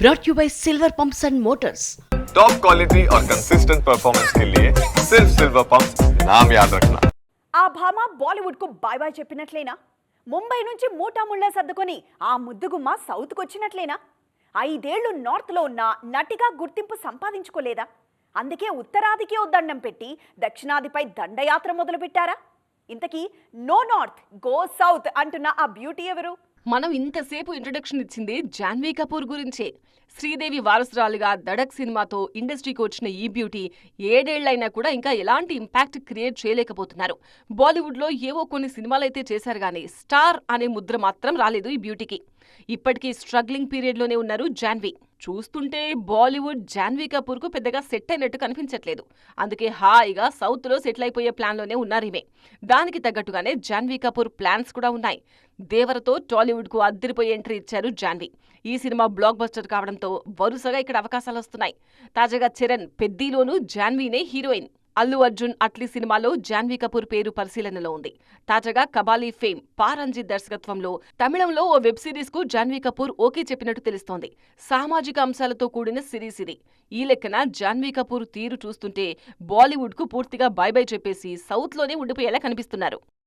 brought you by Silver Pumps and Motors. Top quality और consistent performance के लिए सिर्फ सिल्वर पंप्स नाम याद रखना। ఆ భామ బాలీవుడ్ కు బాయ్ బాయ్ చెప్పినట్లేనా? ముంబై నుంచి మూటాముళ్ళ సర్దుకొని ఆ ముద్దుగుమ్మ సౌత్ కు వచ్చినట్లేనా? 5 ఏళ్లు నార్త్ లో ఉన్న నటిగా గుర్తింపు సంపాదించుకోలేదా? అందుకే ఉత్తరాదికి ఓ దండం పెట్టి దక్షిణాదిపై దండయాత్ర మొదలు పెట్టారా? ఇంతకీ నో నార్త్ గో సౌత్ అంటున్న ఆ బ్యూటీ ఎవరు? మనం ఇంతసేపు ఇంట్రొడక్షన్ ఇచ్చింది జాన్వీ కపూర్ గురించే. శ్రీదేవి వారసురాలుగా దడక్ సినిమాతో ఇండస్ట్రీకి వచ్చిన ఈ బ్యూటీ 7 ఏళ్లైనా కూడా ఇంకా ఎలాంటి ఇంపాక్ట్ క్రియేట్ చేయలేకపోతున్నారు. బాలీవుడ్లో ఏవో కొన్ని సినిమాలైతే చేశారు గానీ స్టార్ అనే ముద్ర మాత్రం రాలేదు ఈ బ్యూటీకి. ఇప్పటికీ స్ట్రగ్లింగ్ పీరియడ్లోనే ఉన్నారు జాన్వీ. చూస్తుంటే బాలీవుడ్ జాన్వీ కపూర్కు పెద్దగా సెట్ అయినట్టు కనిపించట్లేదు. అందుకే హాయిగా సౌత్లో సెటిల్ అయిపోయే ప్లాన్లోనే ఉన్నారీమే. దానికి తగ్గట్టుగానే జాన్వీ కపూర్ ప్లాన్స్ కూడా ఉన్నాయి. దేవరతో టాలీవుడ్కు అద్దరిపోయే ఎంట్రీ ఇచ్చారు జాన్వీ. ఈ సినిమా బ్లాక్ బస్టర్ కావడంతో వరుసగా ఇక్కడ అవకాశాలు వస్తున్నాయి. తాజాగా చరణ్ పెద్దీలోనూ జాన్వీనే హీరోయిన్. అల్లు అర్జున్ అట్లీ సినిమాలో జాన్వీ కపూర్ పేరు పరిశీలనలో ఉంది. తాజాగా కబాలీ ఫేమ్ పారంజిత్ దర్శకత్వంలో తమిళంలో ఓ వెబ్ సిరీస్ కు జాన్వీ కపూర్ ఓకే చెప్పినట్టు తెలుస్తోంది. సామాజిక అంశాలతో కూడిన సిరీస్ ఇది. ఈ లెక్కన జాన్వీ కపూర్ తీరు చూస్తుంటే బాలీవుడ్ కు పూర్తిగా బై బై చెప్పేసి సౌత్ లోనే ఉండిపోయేలా కనిపిస్తున్నారు.